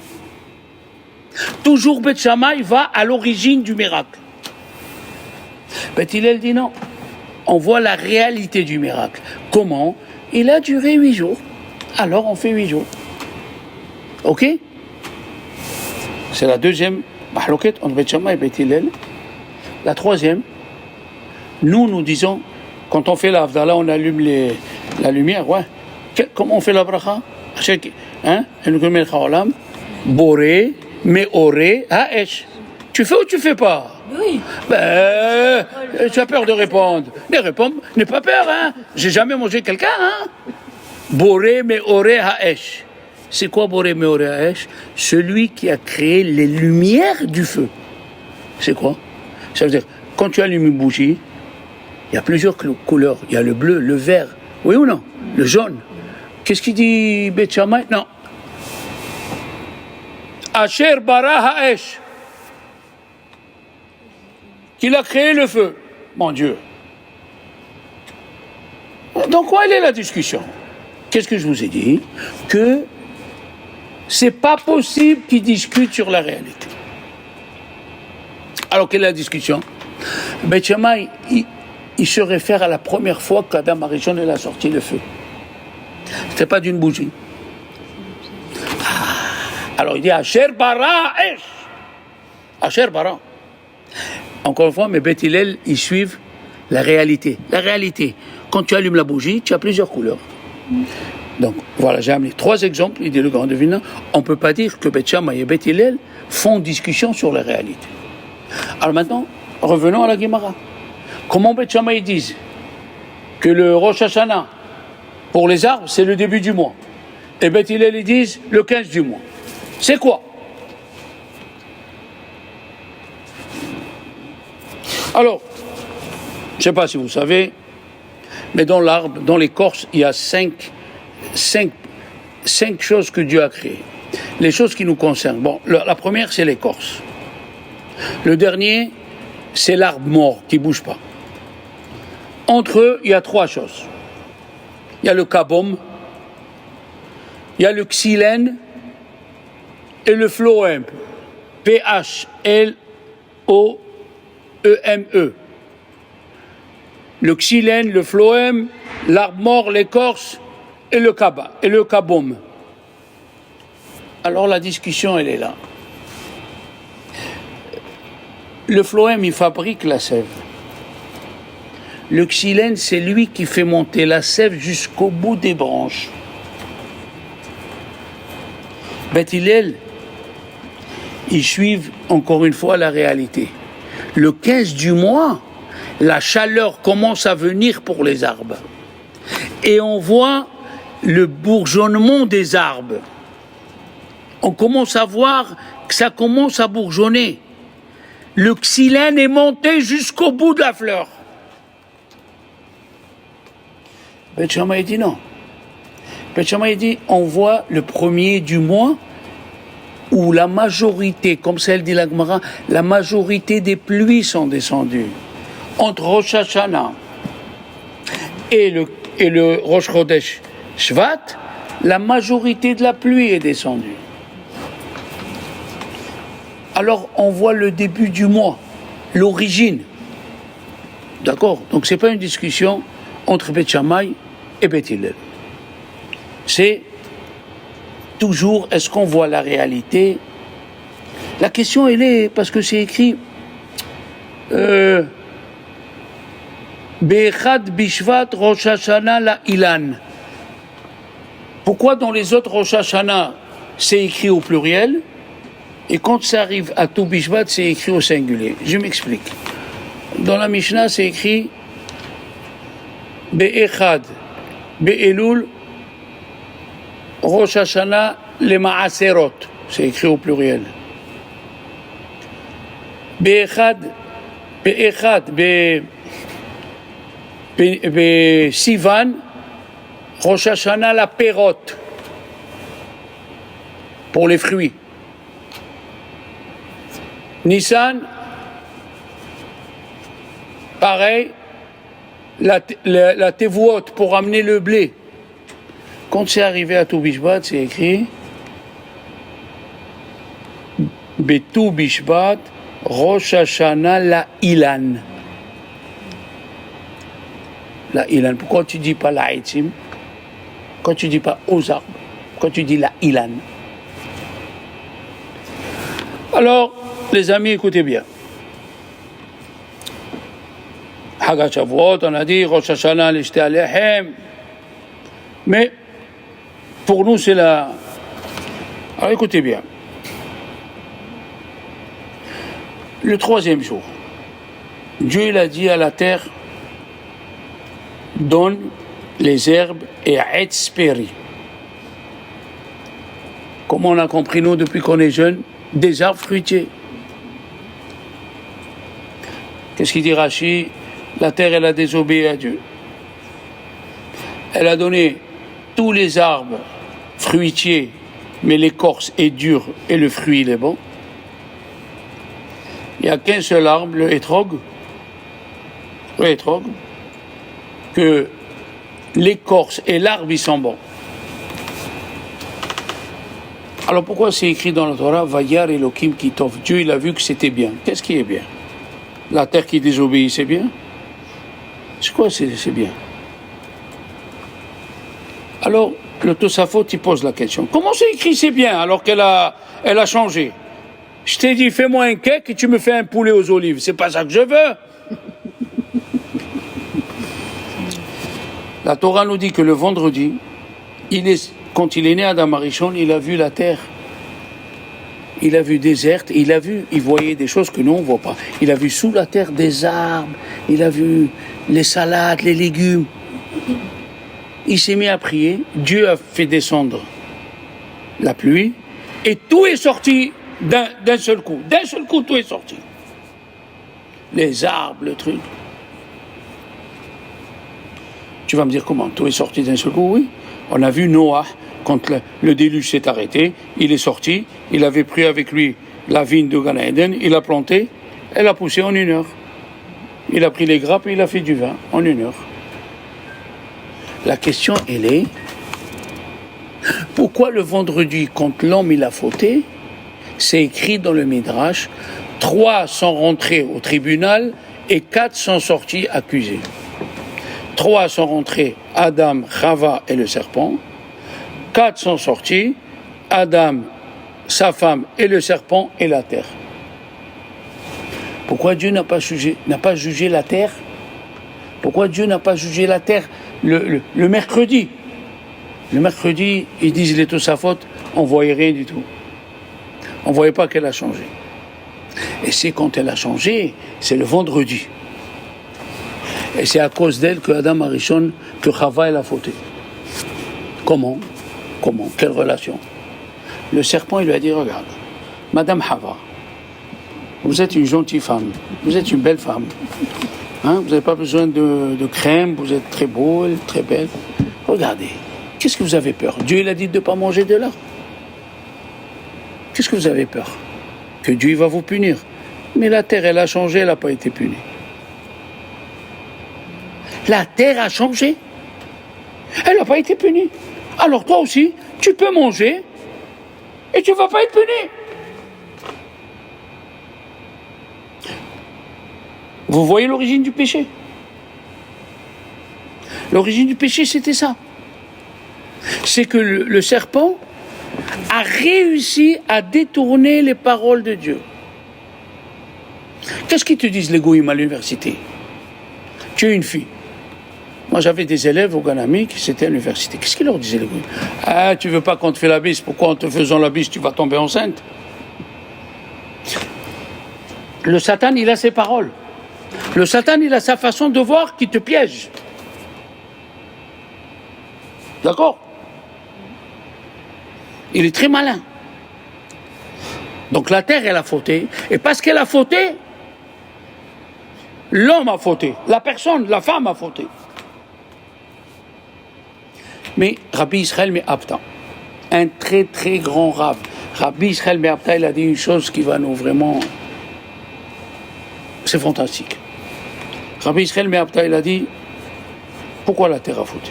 Toujours Beth Shammai va à l'origine du miracle. Beth Hillel dit non. On voit la réalité du miracle. Comment? Il a duré 8 jours. Alors on fait 8 jours. Ok? C'est la deuxième mahlouket entre Beth Shammai et Beth Hillel. La troisième, nous disons, quand on fait l'Havdalah, on allume la lumière. Ouais. Comment on fait la bracha? Hein? Boré, Meoré, Haesh. Tu fais ou tu fais pas?
Oui.
Ben, tu as peur de répondre. N'aie pas peur, hein. J'ai jamais mangé quelqu'un, hein. Boré Meoré Haesh. C'est quoi Boré Meoré Haesh? Celui qui a créé les lumières du feu. C'est quoi? Ça veut dire, quand tu allumes une bougie, il y a plusieurs couleurs. Il y a le bleu, le vert, oui ou non? Le jaune. Qu'est-ce qu'il dit Beth Shammai? Non. Asher bara Haesh. Qu'il a créé le feu. Mon Dieu. Donc, quelle est la discussion? Qu'est-ce que je vous ai dit? Que c'est pas possible qu'ils discutent sur la réalité. Alors, quelle est la discussion? Beth Shammai, il se réfère à la première fois qu'Adam Arishon a sorti le feu. C'était pas d'une bougie. Alors il dit Asher bara esh. Asher bara. Encore une fois, mes Beth Hillel, ils suivent la réalité. La réalité. Quand tu allumes la bougie, tu as plusieurs couleurs. Donc voilà, j'ai amené 3 exemples, il dit le grand devinant. On ne peut pas dire que Beth Shammai et Beth Hillel font discussion sur la réalité. Alors maintenant, revenons à la Gemara. Comment Beth Shammai disent que le Rosh Hashanah, pour les arbres, c'est le début du mois. Et Beth Hillel, ils disent le 15 du mois. C'est quoi? Alors, je ne sais pas si vous savez, mais dans l'arbre, dans l'écorce, il y a 5 choses que Dieu a créées. Les choses qui nous concernent. Bon, la première, c'est l'écorce. Le dernier, c'est l'arbre mort qui ne bouge pas. Entre eux, il y a 3 choses. Il y a le kabom, il y a le xylène et le phloème. P-H-L-O-E-M-E. Le xylène, le phloème, l'arbre mort, l'écorce et le kabom. Alors la discussion, elle est là. Le phloème, il fabrique la sève. Le xylène, c'est lui qui fait monter la sève jusqu'au bout des branches. Beth Hillel, ils suivent encore une fois la réalité. Le 15 du mois, la chaleur commence à venir pour les arbres. Et on voit le bourgeonnement des arbres. On commence à voir que ça commence à bourgeonner. Le xylène est monté jusqu'au bout de la fleur. Beth Shammai dit non. Beth Shammai dit on voit le premier du mois où la majorité, comme celle dit la Gemara, la majorité des pluies sont descendues. Entre Rosh Hashanah et le Rosh Chodesh Shvat, la majorité de la pluie est descendue. Alors on voit le début du mois, l'origine. D'accord? Donc ce n'est pas une discussion entre Beth Shammai et Beth Hillel. C'est toujours, est-ce qu'on voit la réalité? La question, elle est, parce que c'est écrit Be'echad bishvat Rosh Hashanah la Ilan. Pourquoi dans les autres Rosh Hashanah, c'est écrit au pluriel, et quand ça arrive à tout Bishvat, c'est écrit au singulier? Je m'explique. Dans la Mishnah, c'est écrit Be'echad, Be'elul, Rosh Hashanah, les Ma'aserot. C'est écrit au pluriel. Be'echad, Sivan, Rosh Hashanah, la Perot. Pour les fruits. Nissan, pareil, la Tevuot pour amener le blé. Quand c'est arrivé à Tou Bishvat, c'est écrit Betou Bishvat, Rosh Hashanah la Ilan. La Ilan. Pourquoi tu ne dis pas la Eitzim? Quand tu ne dis pas aux arbres? Quand tu dis la Ilan? Alors, les amis, écoutez bien. Hag Shavuot, on a dit Rosh Hashanah l'Ishté Aleichem. Mais pour nous, c'est la. Alors écoutez bien. Le 3e jour, Dieu il a dit à la terre donne les herbes et Etz Peri. Comme on a compris nous depuis qu'on est jeune, des arbres fruitiers. Qu'est-ce qu'il dit Rashi? La terre, elle a désobéi à Dieu. Elle a donné tous les arbres fruitiers, mais l'écorce est dure et le fruit il est bon. Il n'y a qu'un seul arbre, le hétrog, que l'écorce et l'arbre ils sont bons. Alors pourquoi c'est écrit dans la Torah Vayar Elohim Kitov? Dieu il a vu que c'était bien. Qu'est-ce qui est bien? La terre qui désobéit, c'est bien? C'est quoi c'est bien? Alors, le Tosafot, il pose la question. Comment c'est écrit c'est bien alors qu'elle a changé? Je t'ai dit, fais-moi un cake et tu me fais un poulet aux olives. C'est pas ça que je veux. La Torah nous dit que le vendredi, quand il est né Adam Arishon, il a vu la terre. Il a vu déserte, il voyait des choses que nous on ne voit pas. Il a vu sous la terre des arbres, il a vu les salades, les légumes. Il s'est mis à prier, Dieu a fait descendre la pluie, et tout est sorti d'un seul coup. D'un seul coup, tout est sorti. Les arbres, le truc. Tu vas me dire comment? Tout est sorti d'un seul coup? Oui. On a vu Noah, quand le déluge s'est arrêté, il est sorti, il avait pris avec lui la vigne de Gan Eden, il a planté, elle a poussé en 1 heure. Il a pris les grappes et il a fait du vin en 1 heure. La question, elle est, pourquoi le vendredi, quand l'homme il a fauté, c'est écrit dans le Midrash, 3 sont rentrés au tribunal et 4 sont sortis accusés. 3 sont rentrés, Adam, Chava et le serpent. 4 sont sortis, Adam, sa femme et le serpent et la terre. Pourquoi Dieu n'a pas jugé la terre? Pourquoi Dieu n'a pas jugé la terre le mercredi? Le mercredi, ils disent les Tosafot, on ne voyait rien du tout. On ne voyait pas qu'elle a changé. Et c'est quand elle a changé, c'est le vendredi. Et c'est à cause d'elle que Adam Arishon, que Chava elle a fauté. Comment? Quelle relation? Le serpent, il lui a dit, regarde, Madame Chava, vous êtes une gentille femme, vous êtes une belle femme. Hein? Vous n'avez pas besoin de crème, vous êtes très beau, très belle. Regardez, qu'est-ce que vous avez peur? Dieu, il a dit de ne pas manger de là. Qu'est-ce que vous avez peur? Que Dieu va vous punir. Mais la terre, elle a changé, elle n'a pas été punie. La terre a changé. Elle n'a pas été punie. Alors toi aussi, tu peux manger et tu ne vas pas être puni. Vous voyez l'origine du péché? L'origine du péché, c'était ça. C'est que le serpent a réussi à détourner les paroles de Dieu. Qu'est-ce qu'ils te disent les goïms à l'université? Tu es une fille. Moi, j'avais des élèves au Ganami qui étaient à l'université. Qu'est-ce qu'ils leur disaient les goïms? Ah, tu veux pas qu'on te fait la bise? Pourquoi en te faisant la bise, tu vas tomber enceinte? Le Satan, il a ses paroles. Le Satan, il a sa façon de voir qui te piège. D'accord? Il est très malin. Donc la terre, elle a fauté. Et parce qu'elle a fauté, l'homme a fauté. La personne, la femme a fauté. Mais Rabbi Israël Me'apta, un très très grand rab, Rabbi Israël Me'apta, il a dit une chose qui va nous vraiment... C'est fantastique. Rabbi Israël Me'apta, il a dit, pourquoi la terre a fauté?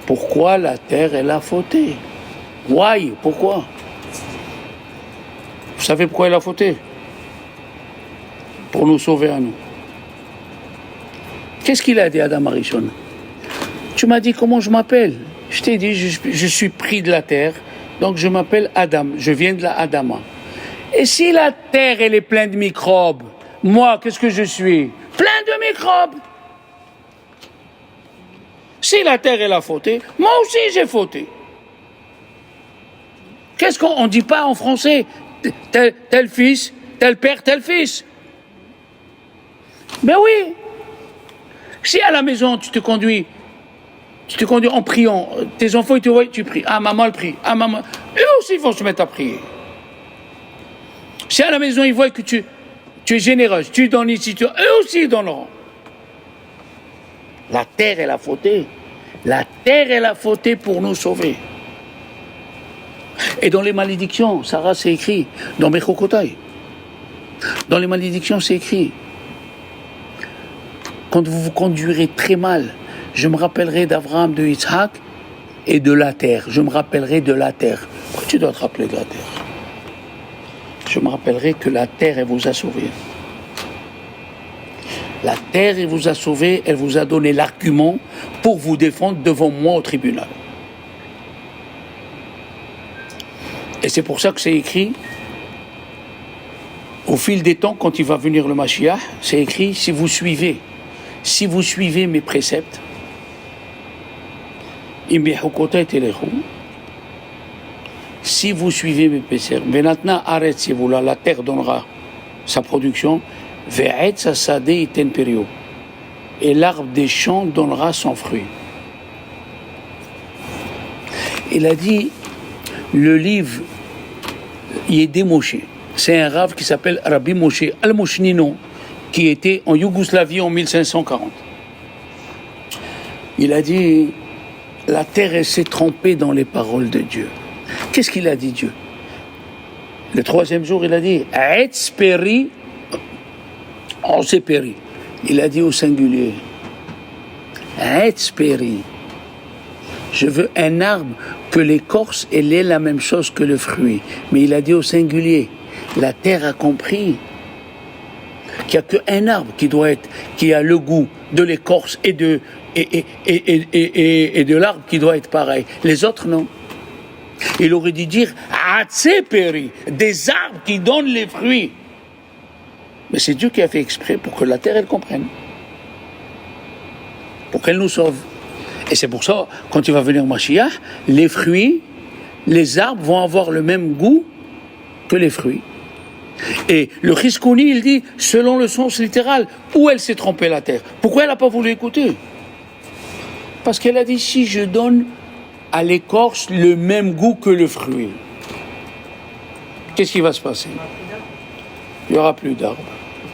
Pourquoi la terre, elle a fauté? Why? Pourquoi? Vous savez pourquoi elle a fauté? Pour nous sauver à nous. Qu'est-ce qu'il a dit à Adam Arishon? Tu m'as dit comment je m'appelle? Je t'ai dit, je suis pris de la terre, donc je m'appelle Adam, je viens de la Adama. Et si la terre, elle est pleine de microbes, moi, qu'est-ce que je suis? Plein de microbes. Si la terre, elle a fauté, moi aussi j'ai fauté. Qu'est-ce qu'on ne dit pas en français? Tel fils, tel père, tel fils. Ben oui. Si à la maison, tu te conduis en priant, tes enfants, ils te voient, tu pries. Ah, maman, elle prie. Ah, maman. Eux aussi, ils vont se mettre à prier. Si à la maison, ils voient que tu es généreuse, tu donnes ici, eux aussi, ils donneront. La terre, elle a fauté. La terre, elle a fauté pour nous sauver. Et dans les malédictions, Sarah, c'est écrit, dans Mechokotai. Dans les malédictions, c'est écrit. Quand vous vous conduirez très mal, je me rappellerai d'Abraham, de Yitzhak et de la terre. Je me rappellerai de la terre. Pourquoi tu dois te rappeler de la terre? je me rappellerai que la terre, elle vous a sauvé. La terre, elle vous a sauvé, elle vous a donné l'argument pour vous défendre devant moi au tribunal. Et c'est pour ça que c'est écrit, au fil des temps, quand il va venir le Mashiach, c'est écrit, si vous suivez mes préceptes, si vous suivez mes préceptes, mais maintenant arrêtez-vous là, la terre donnera sa production, et l'arbre des champs donnera son fruit. Il a dit, le livre, il est démoché. C'est un rave qui s'appelle Rabbi Moshe Al-Moshnino, qui était en Yougoslavie en 1540. Il a dit, la terre elle s'est trempée dans les paroles de Dieu. Qu'est-ce qu'il a dit Dieu? Le troisième jour, il a dit, Aetz peri, on s'est péri. Il a dit au singulier, Aetz peri. Je veux un arbre que l'écorce elle ait la même chose que le fruit. Mais il a dit au singulier. La terre a compris qu'il n'y a qu'un arbre qui a le goût de l'écorce et de l'arbre qui doit être pareil. Les autres, non. Il aurait dû dire Atseperi, des arbres qui donnent les fruits. Mais c'est Dieu qui a fait exprès pour que la terre, elle comprenne. Pour qu'elle nous sauve. Et c'est pour ça, quand il va venir Mashiach, les fruits, les arbres vont avoir le même goût que les fruits. Et le Chizkouni, il dit, selon le sens littéral, où elle s'est trompée la terre. Pourquoi elle n'a pas voulu écouter? Parce qu'elle a dit, si je donne à l'écorce le même goût que le fruit, qu'est-ce qui va se passer? Il n'y aura plus d'arbres.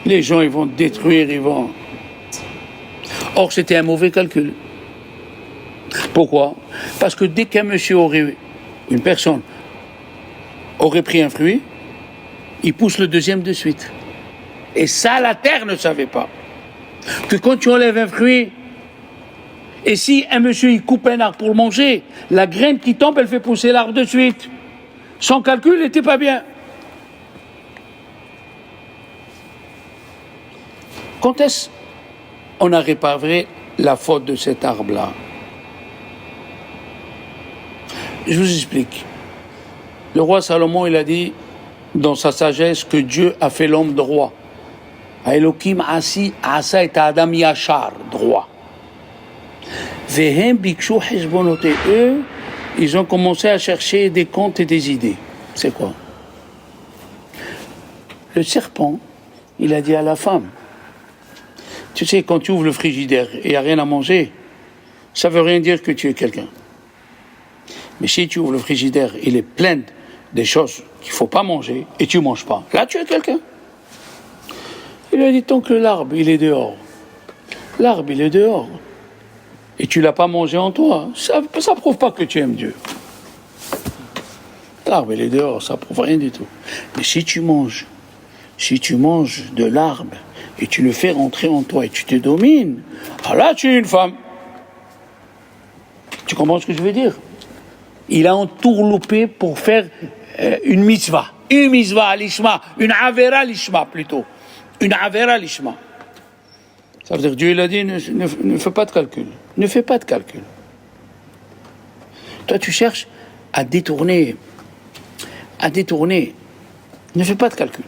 Les gens, ils vont détruire, Or, c'était un mauvais calcul. Pourquoi? Parce que dès qu'un monsieur une personne aurait pris un fruit, il pousse le deuxième de suite. Et ça, la terre ne savait pas. Que quand tu enlèves un fruit, et si un monsieur il coupe un arbre pour le manger, la graine qui tombe, elle fait pousser l'arbre de suite. Son calcul n'était pas bien. Quand est-ce qu'on a réparé la faute de cet arbre-là? Je vous explique. Le roi Salomon, il a dit dans sa sagesse que Dieu a fait l'homme droit. Elohim asa et Adam yachar, droit. Vehem bikshu hezbonote. Eux, ils ont commencé à chercher des comptes et des idées. C'est quoi? Le serpent, il a dit à la femme, tu sais, quand tu ouvres le frigidaire et il n'y a rien à manger, ça ne veut rien dire que tu es quelqu'un. Mais si tu ouvres le frigidaire, il est plein des choses qu'il ne faut pas manger et tu ne manges pas. Là, tu es quelqu'un. Il lui a dit, tant que l'arbre, il est dehors. L'arbre, il est dehors. Et tu ne l'as pas mangé en toi. Ça ne prouve pas que tu aimes Dieu. L'arbre, il est dehors, ça ne prouve rien du tout. Mais si tu manges de l'arbre et tu le fais rentrer en toi et tu te domines, alors là, tu es une femme. Tu comprends ce que je veux dire? Il a entourloupé pour faire une mitzvah à l'ishma, une avera l'ishma plutôt, une avera l'ishma. Ça veut dire que Dieu il a dit ne fais pas de calcul, ne fais pas de calcul. Toi tu cherches à détourner, ne fais pas de calcul.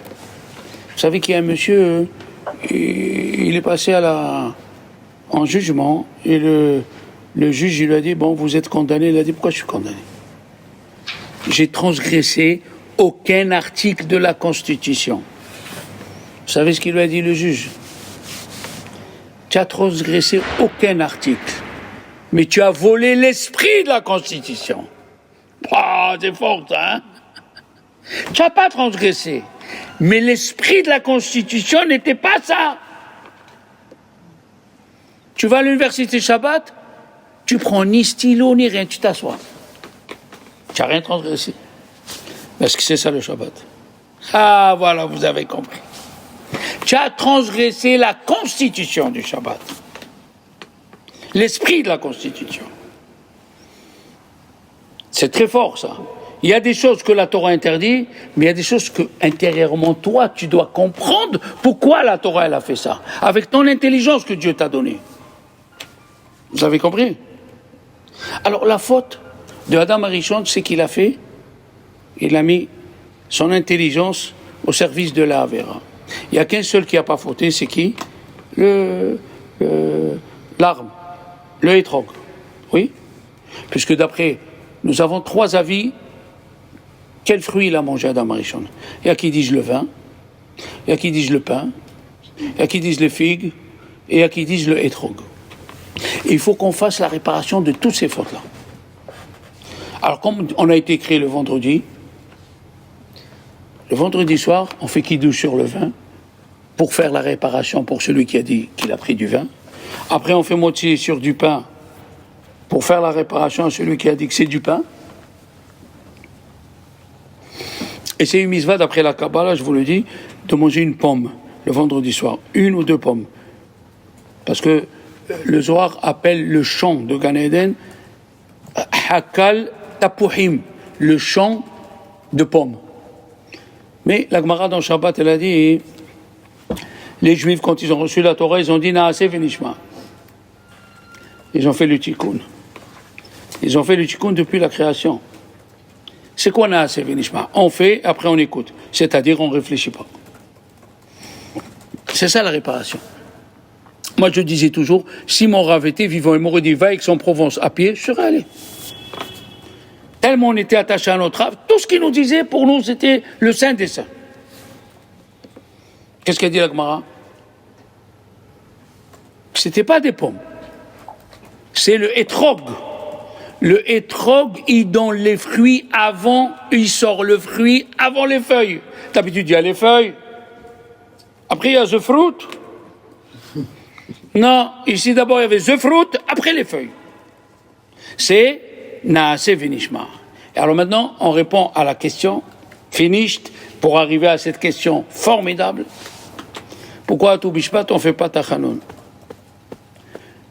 Vous savez qu'il y a un monsieur, il est passé en jugement et le juge il lui a dit bon vous êtes condamné, il a dit pourquoi je suis condamné? J'ai transgressé aucun article de la Constitution. Vous savez ce qu'il lui a dit le juge? Tu as transgressé aucun article, mais tu as volé l'esprit de la Constitution. Ah, c'est fort, hein? Tu n'as pas transgressé, mais l'esprit de la Constitution n'était pas ça. Tu vas à l'université Shabbat, tu prends ni stylo ni rien, tu t'assois. Tu n'as rien transgressé. Parce que c'est ça le Shabbat. Ah, voilà, vous avez compris. Tu as transgressé la constitution du Shabbat. L'esprit de la constitution. C'est très fort, ça. il y a des choses que la Torah interdit, mais il y a des choses que, intérieurement, toi, tu dois comprendre pourquoi la Torah, elle a fait ça. Avec ton intelligence que Dieu t'a donnée. Vous avez compris? Alors, la faute de Adam Arishon, c'est qu'il a fait, il a mis son intelligence au service de la Avera. Il n'y a qu'un seul qui n'a pas fauté, c'est qui? L'arme, le hétrog. Oui? Puisque d'après, nous avons 3 avis. Quel fruit il a mangé Adam Arishon? Il y a qui disent le vin, il y a qui disent le pain, il y a qui disent les figues, et il y a qui disent le hétrog. Et il faut qu'on fasse la réparation de toutes ces fautes-là. Alors, comme on a été créé le vendredi soir, on fait kidouche sur le vin pour faire la réparation pour celui qui a dit qu'il a pris du vin. Après, on fait moitié sur du pain pour faire la réparation à celui qui a dit que c'est du pain. Et c'est une mitzvah d'après la Kabbalah, je vous le dis, de manger une pomme le vendredi soir, 1 ou 2 pommes. Parce que le Zohar appelle le champ de Gan Eden Hakal Tapuhim, le champ de pommes. Mais la Gemara dans Shabbat, elle a dit, les Juifs, quand ils ont reçu la Torah, ils ont dit Naaseh Venishma. Ils ont fait le tikkun. Ils ont fait le tikkun depuis la création. C'est quoi Naaseh Venishma? On fait, après on écoute. C'est-à-dire, on ne réfléchit pas. C'est ça la réparation. Moi, je disais toujours, si mon Rav était vivant, il m'aurait dit, va Aix-en-Provence à pied, je serais allé. Tellement on était attaché à notre Rav, tout ce qu'il nous disait, pour nous, c'était le saint des saints. Qu'est-ce qu'a dit la Gemara? C'était pas des pommes. C'est le hétrog. Le hétrog, il donne les fruits avant, il sort le fruit avant les feuilles. D'habitude, il y a les feuilles. Après, il y a the fruit. Non, ici d'abord, il y avait the fruit, après les feuilles. C'est Naaseh Venishma. Et alors maintenant, on répond à la question, finished, pour arriver à cette question formidable. Pourquoi à Tou Bishpat, on ne fait pas Tachanun?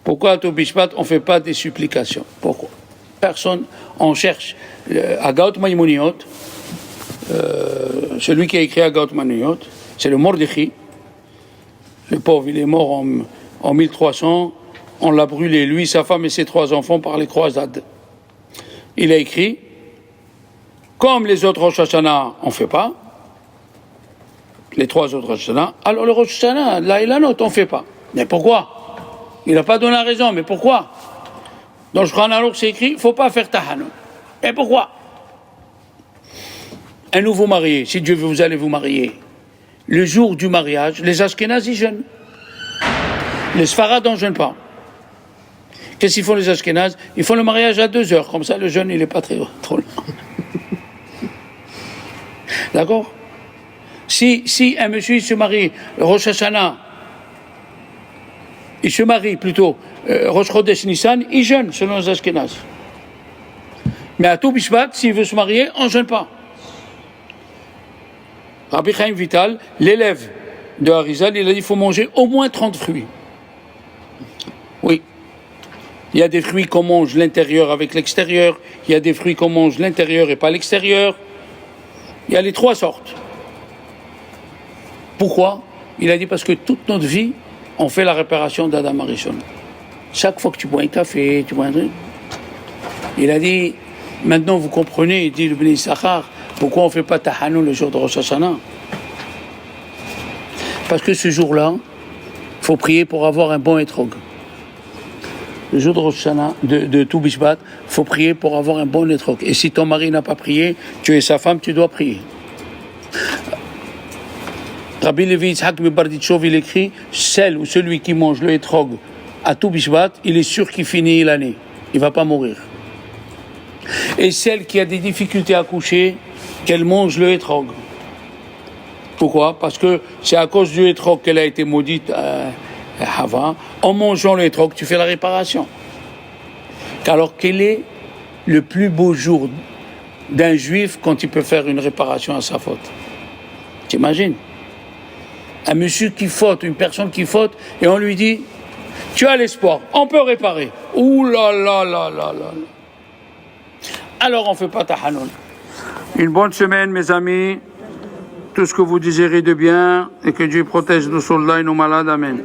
Pourquoi à Tou Bishpat, on ne fait pas des supplications? Pourquoi? Personne, on cherche. À Gaot Maïmoniot, celui qui a écrit à Gaot Maïmoniot, c'est le Mordechai. Le pauvre, il est mort en 1300. On l'a brûlé, lui, sa femme et ses 3 enfants, par les croisades. Il a écrit, comme les autres Rosh Hashanah, on ne fait pas, les 3 autres Rosh Hashanah, alors le Rosh Hashanah, là et la note, on ne fait pas. Mais pourquoi? Il n'a pas donné la raison, mais pourquoi? Dans le Shulchan Aruch, c'est écrit, il ne faut pas faire Tahanun. Et pourquoi? Un nouveau marié, si Dieu veut, vous allez vous marier. Le jour du mariage, les Ashkénazes, ils jeûnent. Les Sfarades, on ne jeûne pas. Qu'est-ce qu'ils font les Ashkénazes? Ils font le mariage à 2 heures, comme ça le jeûne, il n'est pas trop long. D'accord? Si un monsieur il se marie, Rosh Hashanah, il se marie plutôt, Rosh Chodesh Nissan, il jeûne selon les Ashkénazes. Mais à Tou Bishvat, s'il veut se marier, on ne jeûne pas. Rabbi Chaim Vital, l'élève de Harizal, il a dit qu'il faut manger au moins 30 fruits. Oui. Il y a des fruits qu'on mange l'intérieur avec l'extérieur, il y a des fruits qu'on mange l'intérieur et pas l'extérieur. Il y a les 3 sortes. Pourquoi? Il a dit parce que toute notre vie, on fait la réparation d'Adam Arishon. Chaque fois que tu bois un café, tu bois un truc. Il a dit, maintenant vous comprenez, il dit le Bnei Issachar, pourquoi on ne fait pas Tahanun le jour de Rosh Hashanah? Parce que ce jour-là, il faut prier pour avoir un bon hétrog. Le jour de Rosh Hashanah, de Tou Bishvat, il faut prier pour avoir un bon hétrog. Et si ton mari n'a pas prié, tu es sa femme, tu dois prier. Rabbi Levi Yitzhak Barditchov, il écrit, celle ou celui qui mange le hétrog à Tou Bishvat, il est sûr qu'il finit l'année. Il ne va pas mourir. Et celle qui a des difficultés à coucher, qu'elle mange le hétrog. Pourquoi? Parce que c'est à cause du hétrog qu'elle a été maudite Hava. En mangeant le hétrog, tu fais la réparation. Alors quel est le plus beau jour d'un juif quand il peut faire une réparation à sa faute? T'imagines? Un monsieur qui faute, une personne qui faute, et on lui dit, tu as l'espoir, on peut réparer. Ouh là là là là là. Alors on ne fait pas Tahanun. Une bonne semaine, mes amis. Tout ce que vous désirez de bien et que Dieu protège nos soldats et nos malades. Amen.